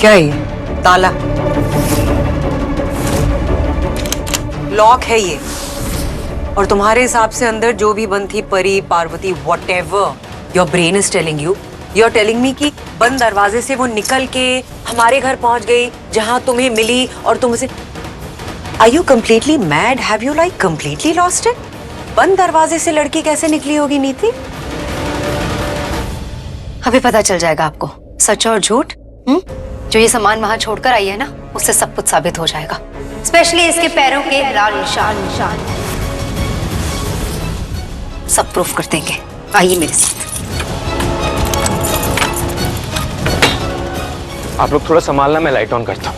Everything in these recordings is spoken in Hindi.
क्या है ये? ताला, लॉक है ये। और तुम्हारे हिसाब से अंदर जो भी बंद थी, Pari, Parvati, whatever your brain is telling you, you are telling me कि बंद दरवाजे से वो निकल के हमारे घर पहुंच गई जहां तुम्हें मिली और तुम उसे। Are you completely mad? Have you like completely lost it? बंद दरवाजे से लड़की कैसे निकली होगी नीति? अभी पता चल जाएगा आपको, सच और झूठ। जो ये सामान वहां छोड़कर आई है ना, उससे सब कुछ साबित हो जाएगा, स्पेशली इसके पैरों के लाल निशान सब प्रूफ कर देंगे। आइए मेरे साथ। आप लोग थोड़ा संभालना, मैं लाइट ऑन करता हूँ।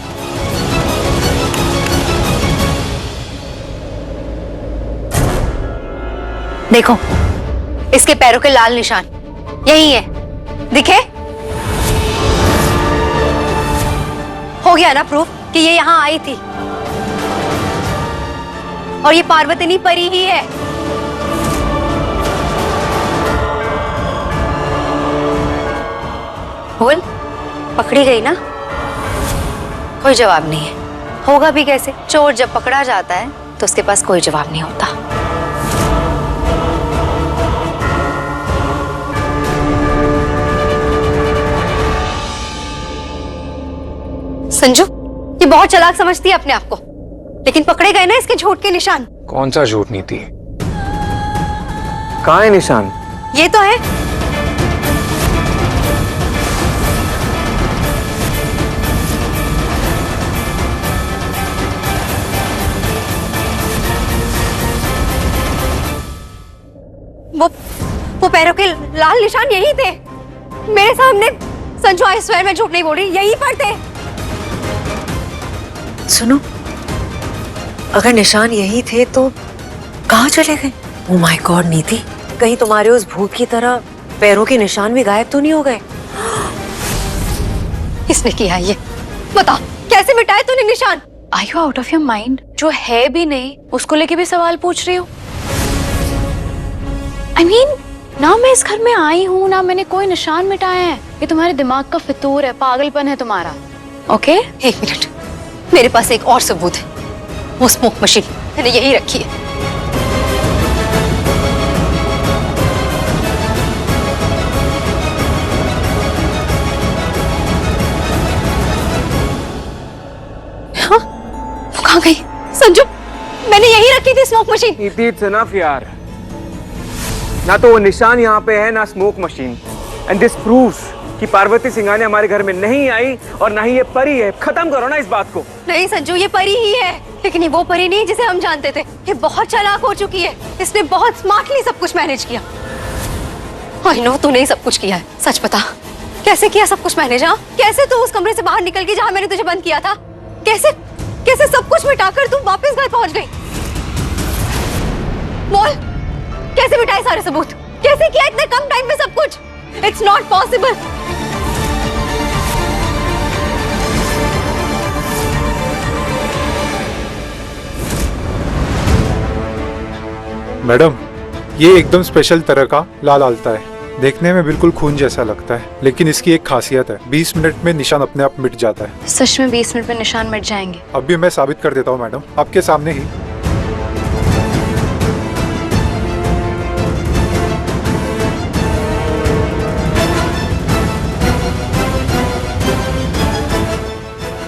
देखो, इसके पैरों के लाल निशान यही है, दिखे? हो गया ना प्रूफ कि ये यहां आई थी और ये पार्वती परी ही है। बोल, पकड़ी गई ना? कोई जवाब नहीं है। होगा भी कैसे? चोर जब पकड़ा जाता है तो उसके पास कोई जवाब नहीं होता। संजू, ये बहुत चालाक समझती है अपने आप को, लेकिन पकड़े गए ना इसके झूठ के निशान। कौन सा झूठ नीति? कहाँ है निशान? ये तो है। वो पैरों के लाल निशान यही थे मेरे सामने। संजू, आई स्वेयर, मैं झूठ नहीं बोल रही, यहीं पर थे। सुनो, अगर निशान यही थे तो कहाँ चले गए? ओह माय गॉड नीति, कहीं तुम्हारे उस भूत की तरह पैरों के निशान भी गायब तो नहीं हो गए? इसने किया ये, बता कैसे मिटाए तूने निशान? Are you out of your mind? जो है भी नहीं उसको लेके भी सवाल पूछ रही हो? I mean, ना मैं इस घर में आई हूँ, ना मैंने कोई निशान मिटाए हैं। ये तुम्हारे दिमाग का फितूर है, पागलपन है तुम्हारा। ओके? एक मिनट, मेरे पास एक और सबूत है। वो स्मोक मशीन मैंने यही रखी है। हाँ, वो कहाँ गई? संजू, मैंने यही रखी थी स्मोक मशीन। इट्स इनफ यार। ना तो वो निशान यहाँ पे है, ना smoke machine. And this proves कि पार्वती सिंघानिया हमारे घर में नहीं आई और ना ही ये परी है। खत्म करो ना इस बात को। नहीं संजू, ये परी ही है, लेकिन ये वो परी नहीं जिसे हम जानते थे। ये बहुत चालाक हो चुकी है, इसने बहुत स्मार्टली सब कुछ मैनेज किया। आई नो तूने ही सब कुछ किया है, सच बता कैसे किया सब कुछ मैनेज? हाँ, कैसे तू उस कमरे से बाहर निकल गई जहाँ मैंने तुझे बंद किया था? कैसे कैसे सब कुछ मिटाकर तू वापस घर पहुंच गई? बोल, कैसे मिटाए सारे सबूत? कैसे किया इतने कम टाइम में सब कुछ? It's not possible. मैडम, ये एकदम स्पेशल तरह का लाल आलता है। देखने में बिल्कुल खून जैसा लगता है, लेकिन इसकी एक खासियत है, 20 मिनट में निशान अपने आप मिट जाता है। सच में 20 मिनट में निशान मिट जाएंगे? अभी मैं साबित कर देता हूँ मैडम, आपके सामने ही।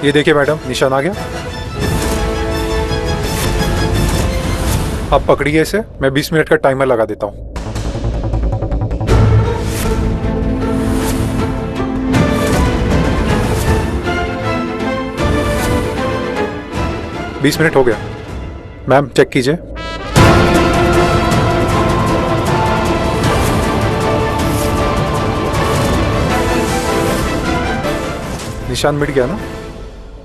ये देखिए मैडम, निशान आ गया। आप पकड़िए इसे, मैं 20 मिनट का टाइमर लगा देता हूँ। बीस मिनट हो गया। मैम चेक कीजिए। निशान मिट गया ना?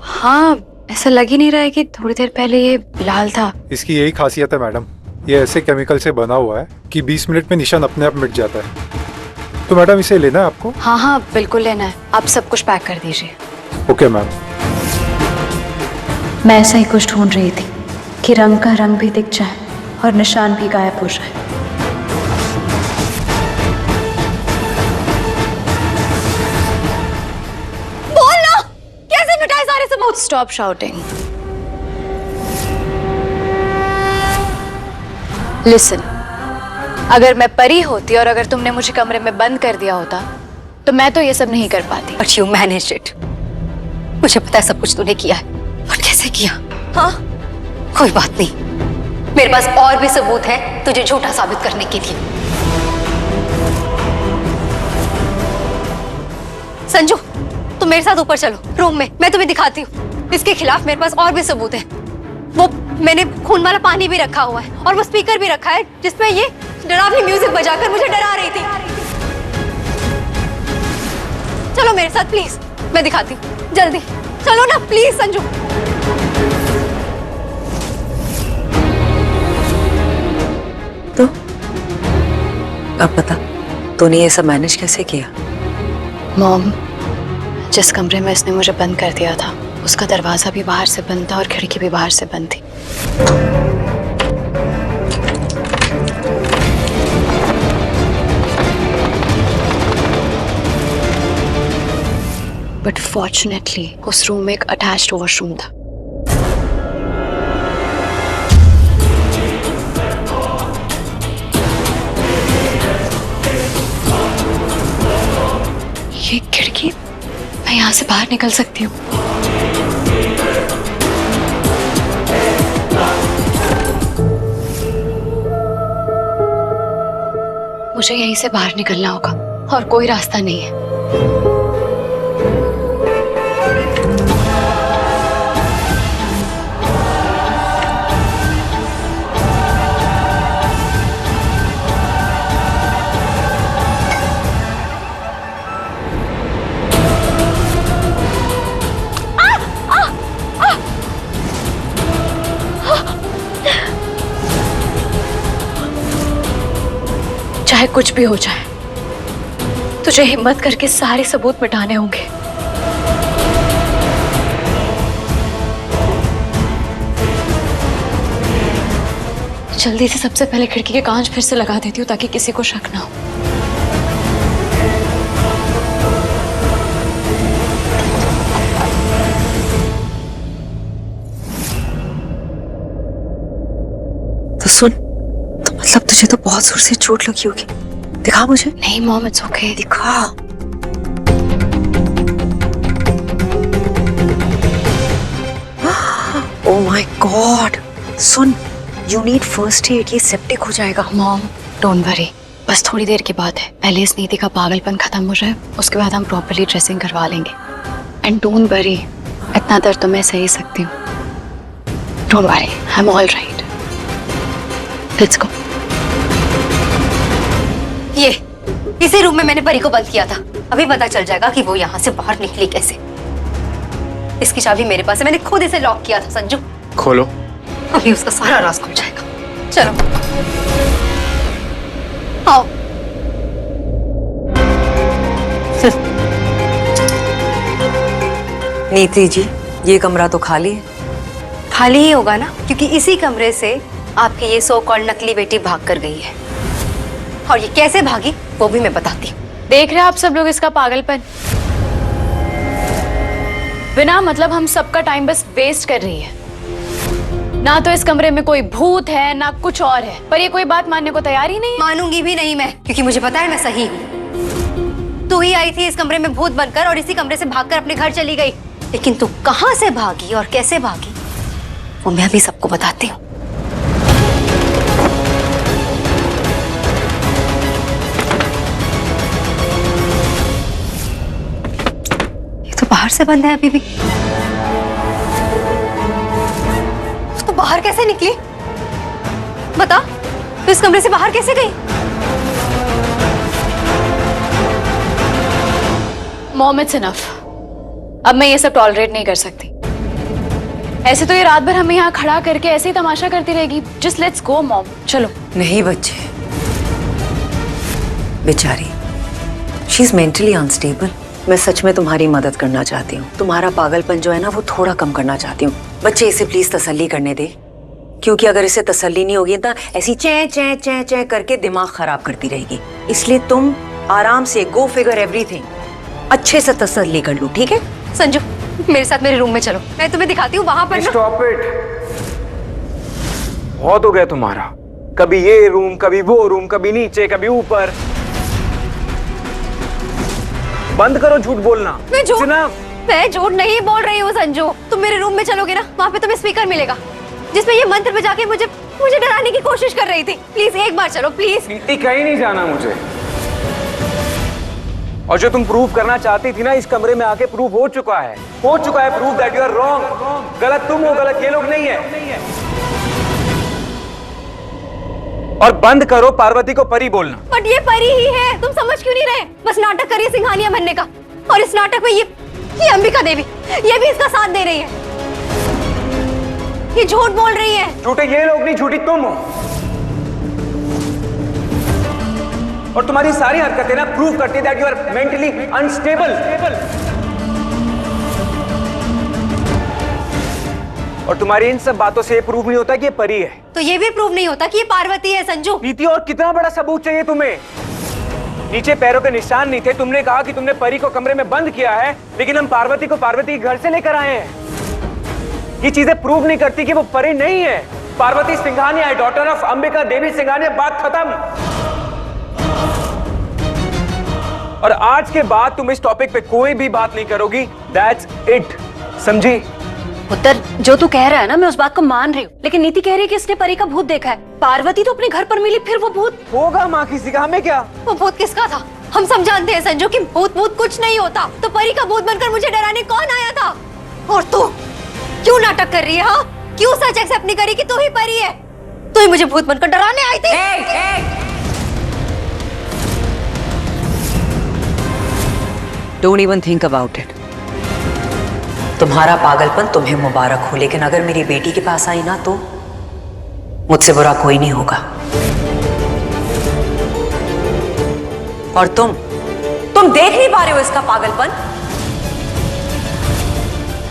हाँ, ऐसा लग ही नहीं रहा है कि थोड़ी देर पहले ये लाल था। इसकी यही खासियत है मैडम, ये ऐसे केमिकल से बना हुआ है कि 20 मिनट में निशान अपने आप मिट जाता है। तो मैडम इसे लेना है आपको? हाँ हाँ बिल्कुल लेना है, आप सब कुछ पैक कर दीजिए। Okay ma'am. मैं ऐसा ही कुछ ढूंढ रही थी कि रंग का रंग भी दिख जाए और निशान भी गायब हो जाए। बोल ना, Stop shouting. Listen. अगर मैं परी होती और अगर तुमने मुझे कमरे में बंद कर दिया होता तो मैं तो ये सब नहीं कर पाती। But you managed it. मुझे पता है सब कुछ तूने किया है, और कैसे किया। हाँ, कोई बात नहीं, मेरे पास और भी सबूत है तुझे झूठा साबित करने के लिए। संजू, तुम मेरे साथ ऊपर चलो रूम में, मैं तुम्हें दिखाती हूँ। इसके खिलाफ मेरे पास और भी सबूत है। वो मैंने खून वाला पानी भी रखा हुआ है और वो स्पीकर भी रखा है जिसमें ये डरावनी म्यूजिक बजाकर मुझे डरा रही थी। चलो मेरे साथ प्लीज, मैं दिखाती हूँ, जल्दी चलो ना प्लीज संजू। तो अब बता, तूने ये सब मैनेज कैसे किया? मॉम, जिस कमरे में इसने मुझे बंद कर दिया था उसका दरवाजा भी बाहर से बंद था और खिड़की भी बाहर से बंद थी। बट फॉर्चुनेटली उस रूम में एक अटैच्ड वॉशरूम था। ये खिड़की, मैं यहाँ से बाहर निकल सकती हूँ। मुझे यहीं से बाहर निकलना होगा और कोई रास्ता नहीं है। चाहे कुछ भी हो जाए, तुझे हिम्मत करके सारे सबूत मिटाने होंगे। जल्दी से सबसे पहले खिड़की के कांच फिर से लगा देती हूँ ताकि किसी को शक ना हो। तो सुन, तो मतलब तुझे तो बहुत जोर से चोट लगी होगी, दिखा मुझे। नहीं मॉम, इट्स ओके। दिखा। ओह माय गॉड, सुन, यू नीड फर्स्ट एड, ये सेप्टिक हो जाएगा। मॉम डोंट वरी, बस थोड़ी देर की बात है। पहले इस नीति का पागलपन खत्म हो जाए, उसके बाद हम प्रॉपर्ली ड्रेसिंग करवा लेंगे। एंड डोंट वरी, इतना दर्द तो मैं सह सकती हूँ। Don't worry, I am all right. Let's go. ये इसी रूम में मैंने परी को बंद किया था। अभी पता चल जाएगा कि वो यहाँ से बाहर निकली कैसे। इसकी चाबी मेरे पास है, मैंने खुद इसे लॉक किया था संजू। खोलो। अभी उसका सारा राज खुल जाएगा। चलो आओ। नीति जी, ये कमरा तो खाली है। खाली ही होगा ना, क्योंकि इसी कमरे से आपकी ये सो कॉल्ड नकली बेटी भाग कर गई है। और ये कैसे भागी वो भी मैं बताती हूँ। देख रहे हैं आप सब लोग इसका पागलपन। बिना मतलब हम सबका टाइम बस वेस्ट कर रही है। ना तो इस कमरे में कोई भूत है ना कुछ और है, पर ये कोई बात मानने को तैयार ही नहीं है। मानूंगी भी नहीं मैं, क्योंकि मुझे पता है मैं सही हूँ। तू ही आई थी इस कमरे में भूत बनकर और इसी कमरे से भागकर अपने घर चली गई। लेकिन तू कहाँ से भागी और कैसे भागी वो मैं भी सबको बताती हूँ। ये तो बाहर से बंद है अभी भी। तो बाहर कैसे निकली? बता, तो इस कमरे से बाहर कैसे गई? मॉम इट्स इनफ, अब मैं ये सब टॉलरेट नहीं कर सकती। ऐसे तो ये रात भर हमें यहाँ खड़ा करके ऐसे ही तमाशा करती रहेगी। जस्ट लेट्स गो मॉम, चलो। नहीं बच्चे, बेचारी, शी इज मेंटली अनस्टेबल। मैं सच में तुम्हारी मदद करना चाहती हूँ। तुम्हारा पागलपन जो है ना वो थोड़ा कम करना चाहती हूँ। बच्चे, इसे प्लीज तसल्ली करने दे, क्योंकि अगर इसे तसल्ली नहीं होगी ना ऐसी चै चै चै चै करके दिमाग खराब करती रहेगी। इसलिए तुम आराम से गो फिगर एवरीथिंग, अच्छे से तसल्ली कर लो, ठीक है? संजू मेरे साथ मेरे रूम में चलो, मैं तुम्हें दिखाती हूँ वहां पर ना। Stop it. बहुत हो गया तुम्हारा, कभी ये रूम, कभी वो रूम, कभी नीचे, कभी ऊपर। बंद करो झूठ बोलना। मैं झूठ नहीं बोल रही हूँ संजू। तुम मेरे रूम में चलोगे ना, वहाँ पे तुम्हें स्पीकर मिलेगा जिसमें ये मंत्र बजा के मुझे डराने की कोशिश कर रही थी। प्लीज एक बार चलो प्लीज। नीति, कहीं नहीं जाना मुझे। और जो तुम प्रूव करना चाहती थी ना, इस कमरे में आके प्रूव हो चुका है prove that you are wrong. गलत तुम हो, गलत ये लोग नहीं है। और बंद करो पार्वती को परी बोलना। बट ये परी ही है, तुम समझ क्यों नहीं रहे? बस नाटक करिए सिंघानिया बनने का। और इस नाटक में ये अंबिका देवी, ये भी इसका साथ दे रही है। ये झूठ बोल रही है। झूठे ये लोग नहीं, झूठी तुम हो। और तुम्हारी सारी हरकतें ना प्रूव करती है that you are mentally unstable. और तुम्हारी इन सब बातों से ये प्रूव नहीं होता कि ये परी है। तो ये भी प्रूव नहीं होता कि ये पार्वती है संजू। नीति, और कितना बड़ा सबूत चाहिए तुम्हें? नीचे पैरों के निशान नहीं थे, तुमने कहा कि तुमने परी को कमरे में बंद किया है, लेकिन हम पार्वती को पार्वती के घर से लेकर आए हैं। ये चीजें प्रूव नहीं करती कि वो परी नहीं है। पार्वती सिंघानिया है, डॉटर ऑफ अंबिका देवी सिंघानिया। बात खत्म। और आज के बाद तुम इस टॉपिक पे कोई भी बात नहीं करोगी। दैट्स इट, समझी? उत्तर, जो तू कह रहा है ना, मैं उस बात को मान रही हूँ, लेकिन नीति कह रही है कि इसने परी का भूत देखा है। पार्वती तो अपने घर पर मिली, फिर वो भूत होगा माँ किसी का, हमें क्या? वो भूत किसका था? हम सब जानते हैं संजू कि भूत कुछ नहीं होता। तो परी का भूत बनकर मुझे डराने कौन आया था? और तू क्यों नाटक कर रही है? हाँ, क्यों सच एक्सेप्ट नहीं करी कि तू ही परी है? तू ही मुझे भूत बनकर डराने आई थी। Don't even think about it. तुम्हारा पागलपन तुम्हें मुबारक हो, लेकिन अगर मेरी बेटी के पास आई ना, तो मुझसे बुरा कोई नहीं होगा। और तुम देख नहीं पा रहे हो इसका पागलपन?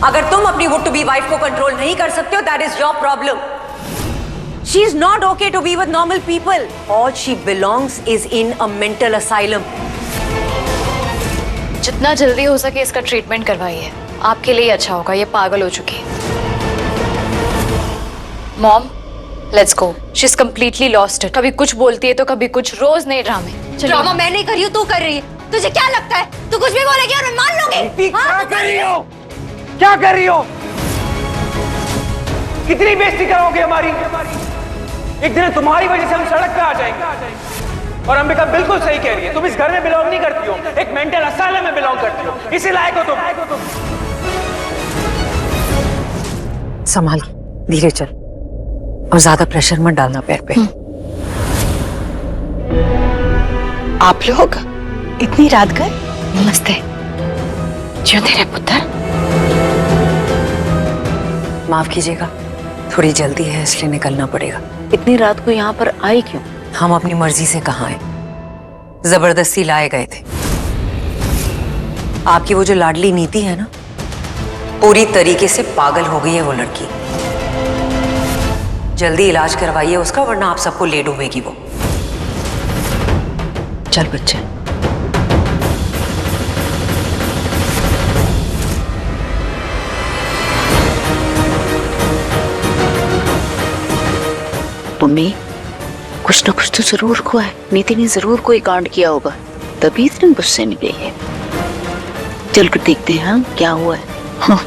अगर तुम अपनी वुड टू बी वाइफ को कंट्रोल नहीं कर सकते हो, that is your problem. She is not okay to be with normal people. All she belongs is in a mental asylum. जितना जल्दी हो सके इसका ट्रीटमेंट करवाइए, आपके लिए अच्छा होगा। ये पागल हो चुकी है। Mom, let's go. She is completely lost it. कभी कुछ बोलती है तो कभी कुछ, रोज नए ड्रामे। ड्रामा मैं नहीं कर रही हूँ, तू कर रही है। तुझे क्या लगता है तू कुछ भी बोलेगी और मैं मान लूंगी? क्या कर रही हो? क्या कर रही हो? कितनी बेइज्जती करोगे हमारी? एक दिन तुम्हारी वजह से हम सड़क पे आ जाएंगे। और अंबिका बिल्कुल सही कह रही है, तुम इस घर में बिलोंग नहीं करती हो, एक मेंटल असाइलम में बिलोंग करती हो। इसी लायक हो तुम। संभाल, धीरे चल, और ज्यादा प्रेशर मत डालना पैर पे। आप लोग इतनी रात गए? नमस्ते। जो तेरे पुत्र। माफ कीजिएगा, थोड़ी जल्दी है इसलिए निकलना पड़ेगा। इतनी रात को यहाँ पर आई क्यों? हम अपनी मर्जी से कहाँ आए, जबरदस्ती लाए गए थे। आपकी वो जो लाडली नीति है ना, पूरी तरीके से पागल हो गई है वो लड़की। जल्दी इलाज करवाइए उसका, वरना आप सबको ले डूबेगी वो। चल बच्चे। मम्मी, कुछ ना कुछ तो जरूर हुआ है। नीति ने जरूर कोई कांड किया होगा, तभी इतने गुस्से में गई है। चल कर देखते हैं क्या हुआ है। हाँ।